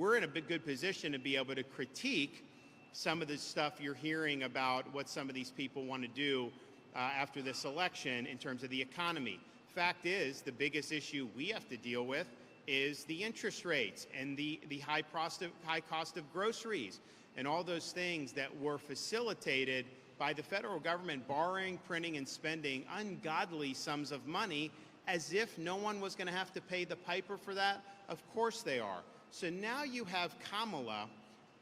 we're in a good position to be able to critique some of the stuff you're hearing about what some of these people want to do after this election in terms of the economy. Fact is, the biggest issue we have to deal with is the interest rates and the high cost of groceries and all those things that were facilitated by the federal government borrowing, printing, and spending ungodly sums of money as if no one was going to have to pay the piper for that. Of course they are. So now you have Kamala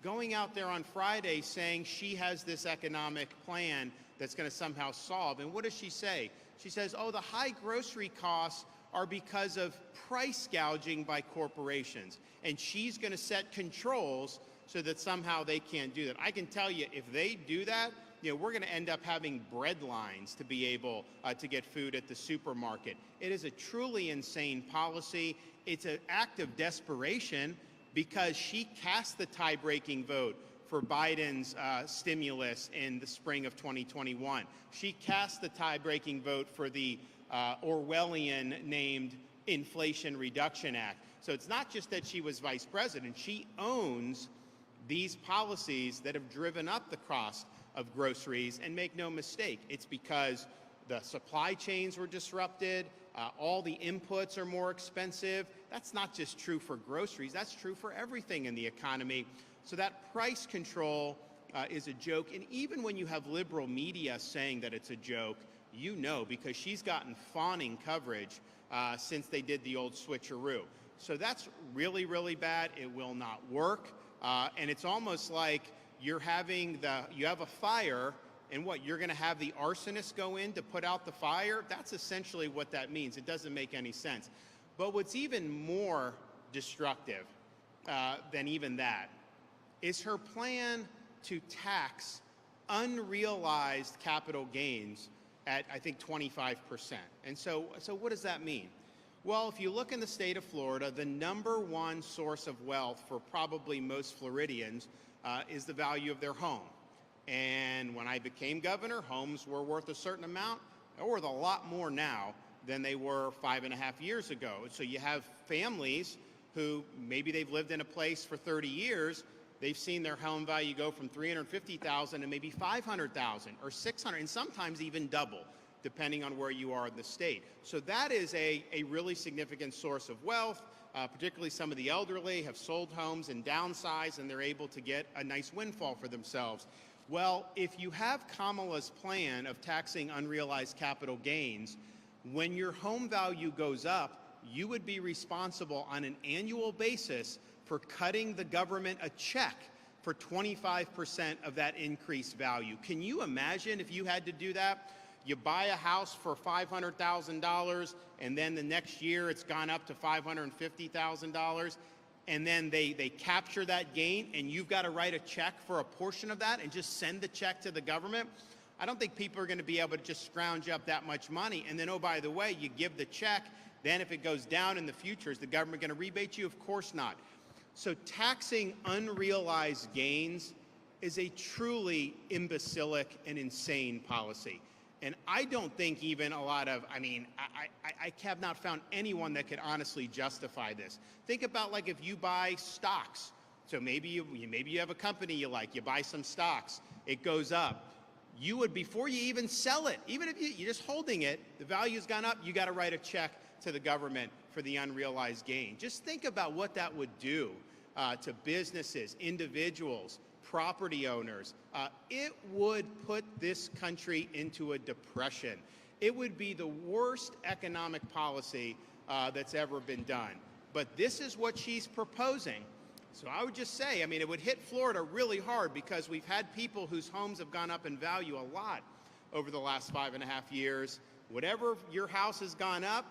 going out there on Friday saying she has this economic plan that's going to somehow solve. And what does she say? She says, oh, the high grocery costs are because of price gouging by corporations. And she's going to set controls so that somehow they can't do that. I can tell you, if they do that, we're going to end up having bread lines to be able to get food at the supermarket. It is a truly insane policy. It's an act of desperation because she cast the tie-breaking vote for Biden's stimulus in the spring of 2021. She cast the tie-breaking vote for the Orwellian named Inflation Reduction Act. So it's not just that she was vice president. She owns these policies that have driven up the cost of groceries. And make no mistake, it's because the supply chains were disrupted, all the inputs are more expensive. That's not just true for groceries, that's true for everything in the economy. So that price control is a joke. And even when you have liberal media saying that it's a joke, because she's gotten fawning coverage since they did the old switcheroo. So that's really, really bad. It will not work. And it's almost like you have a fire, and you're going to have the arsonist go in to put out the fire? That's essentially what that means. It doesn't make any sense. But what's even more destructive than even that is her plan to tax unrealized capital gains at, I think, 25%. And so what does that mean? Well, if you look in the state of Florida, the #1 source of wealth for probably most Floridians is the value of their home. And when I became governor, homes were worth a certain amount. They're worth a lot more now than they were 5.5 years ago. So you have families who maybe they've lived in a place for 30 years. They've seen their home value go from $350,000 to maybe $500,000 or $600,000, and sometimes even double, depending on where you are in the state. So that is a really significant source of wealth. Particularly some of the elderly have sold homes and downsized, and they're able to get a nice windfall for themselves. Well, if you have Kamala's plan of taxing unrealized capital gains, when your home value goes up, you would be responsible on an annual basis for cutting the government a check for 25% of that increased value. Can you imagine if you had to do that? You buy a house for $500,000, and then the next year it's gone up to $550,000, and then they capture that gain, and you've got to write a check for a portion of that and just send the check to the government. I don't think people are going to be able to just scrounge up that much money. And then, oh, by the way, you give the check, then if it goes down in the future, is the government going to rebate you? Of course not. So taxing unrealized gains is a truly imbecilic and insane policy. And I don't think even a lot of, I have not found anyone that could honestly justify this. Think about like if you buy stocks. So maybe you have a company you like, you buy some stocks, it goes up. You would, before you even sell it, even if you're just holding it, the value's gone up, you got to write a check to the government for the unrealized gain. Just think about what that would do to businesses, individuals, property owners. It would put this country into a depression. It would be the worst economic policy that's ever been done. But this is what she's proposing. So I would just say, it would hit Florida really hard because we've had people whose homes have gone up in value a lot over the last 5.5 years. Whatever your house has gone up,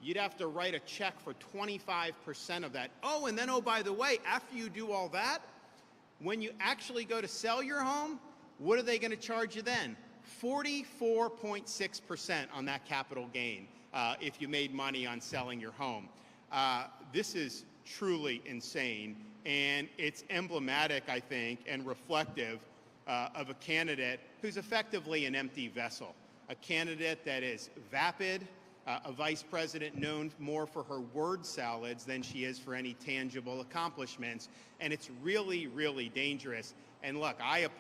you'd have to write a check for 25% of that. Oh, and then, oh, by the way, after you do all that, when you actually go to sell your home, what are they going to charge you then? 44.6% on that capital gain if you made money on selling your home. This is truly insane, and it's emblematic, I think, and reflective of a candidate who's effectively an empty vessel, a candidate that is vapid, a vice president known more for her word salads than she is for any tangible accomplishments. And it's really, really dangerous. And look, I